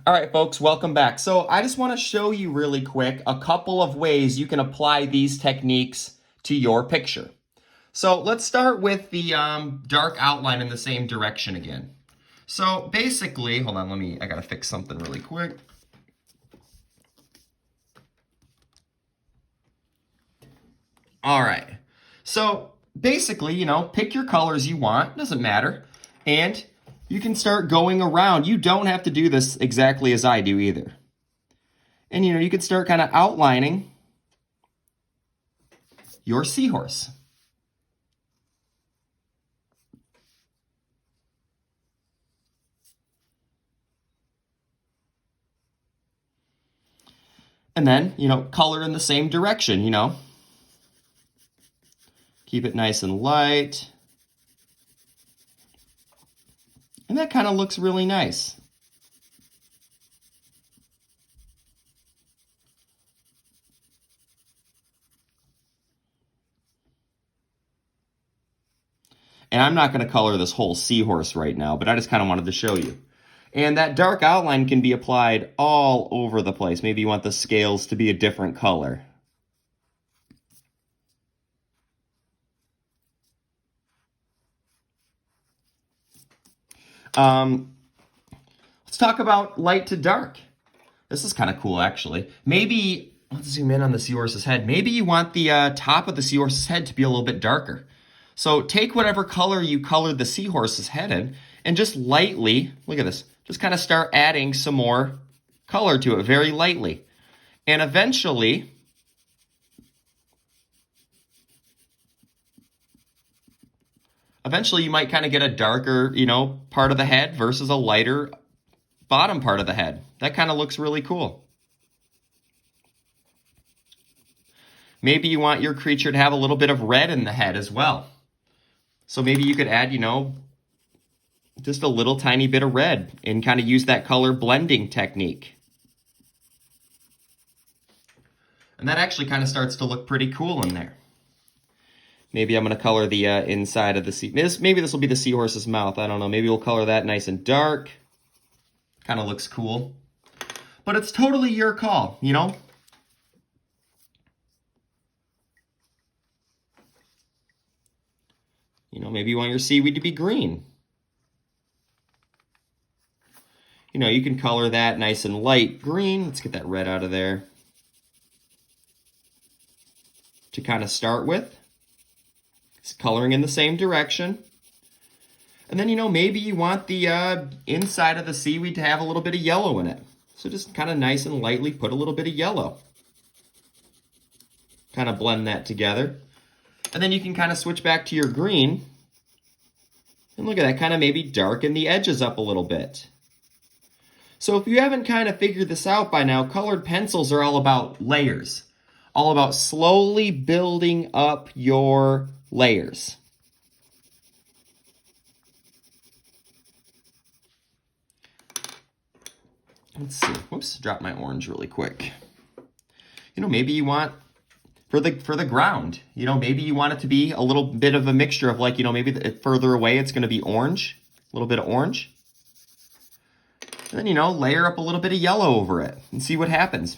All right, folks, welcome back. So I just want to show you really quick a couple of ways you can apply these techniques to your picture. So let's start with the dark outline in the same direction again. So basically, hold on, I gotta fix something really quick. All right, so basically, pick your colors you want, doesn't matter, and you can start going around. You don't have to do this exactly as I do either. And you can start kind of outlining your seahorse. And then, color in the same direction, Keep it nice and light. And that kind of looks really nice. And I'm not going to color this whole seahorse right now, but I just kind of wanted to show you. And that dark outline can be applied all over the place. Maybe you want the scales to be a different color. Let's talk about light to dark. This is kind of cool, actually. Maybe, let's zoom in on the seahorse's head. Maybe you want the top of the seahorse's head to be a little bit darker. So take whatever color you colored the seahorse's head in and just lightly, look at this, just kind of start adding some more color to it very lightly. And eventually, you might kind of get a darker, part of the head versus a lighter bottom part of the head. That kind of looks really cool. Maybe you want your creature to have a little bit of red in the head as well. So maybe you could add, just a little tiny bit of red and kind of use that color blending technique. And that actually kind of starts to look pretty cool in there. Maybe I'm going to color the inside of the maybe this will be the seahorse's mouth. I don't know. Maybe we'll color that nice and dark. Kind of looks cool. But it's totally your call, Maybe you want your seaweed to be green. You can color that nice and light green. Let's get that red out of there. To kind of start with. It's coloring in the same direction. And then, maybe you want the inside of the seaweed to have a little bit of yellow in it. So just kind of nice and lightly put a little bit of yellow. Kind of blend that together. And then you can kind of switch back to your green. And look at that, kind of maybe darken the edges up a little bit. So if you haven't kind of figured this out by now, colored pencils are all about layers. All about slowly building up your layers. Let's see. Whoops, dropped my orange really quick. Maybe you want for the ground, maybe you want it to be a little bit of a mixture of maybe further away it's going to be orange, a little bit of orange. And then, layer up a little bit of yellow over it and see what happens.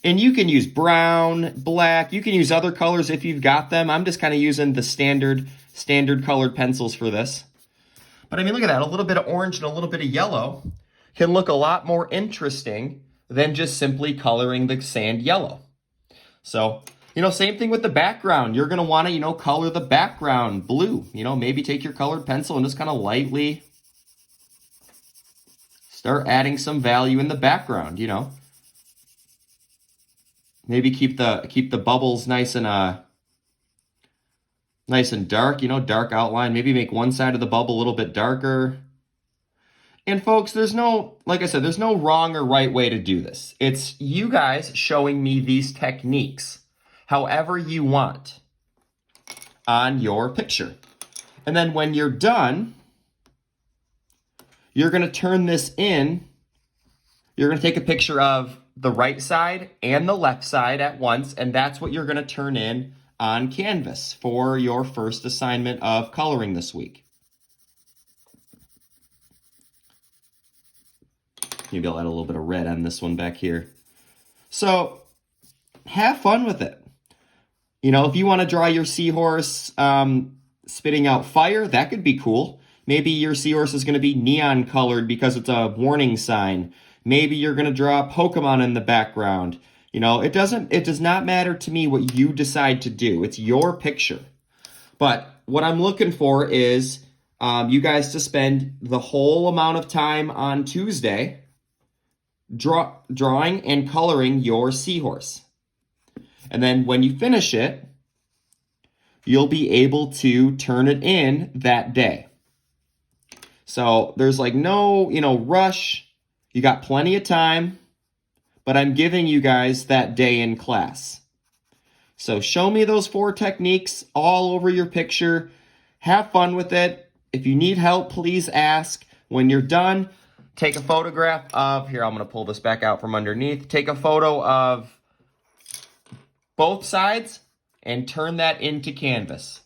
And you can use brown, black, you can use other colors if you've got them. I'm just kind of using the standard colored pencils for this. But I mean, look at that, a little bit of orange and a little bit of yellow can look a lot more interesting than just simply coloring the sand yellow. So, same thing with the background. You're going to want to, color the background blue. Maybe take your colored pencil and just kind of lightly start adding some value in the background, Maybe keep the bubbles nice and dark, dark outline. Maybe make one side of the bubble a little bit darker. And folks, like I said, there's no wrong or right way to do this. It's you guys showing me these techniques however you want on your picture. And then when you're done, you're going to turn this in. You're going to take a picture of the right side and the left side at once, and that's what you're going to turn in on Canvas for your first assignment of coloring this week. Maybe I'll add a little bit of red on this one back here. So have fun with it. You know, if you want to draw your seahorse spitting out fire, that could be cool. Maybe your seahorse is going to be neon colored because it's a warning sign. Maybe you're going to draw a Pokemon in the background. You know, it does not matter to me what you decide to do. It's your picture. But what I'm looking for is you guys to spend the whole amount of time on Tuesday drawing and coloring your seahorse. And then when you finish it, you'll be able to turn it in that day. So there's like no, rush. You got plenty of time, but I'm giving you guys that day in class. So show me those 4 techniques all over your picture. Have fun with it. If you need help, please ask. When you're done, take a photograph of, here, I'm going to pull this back out from underneath. Take a photo of both sides and turn that into canvas.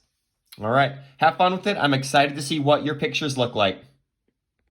All right, have fun with it. I'm excited to see what your pictures look like.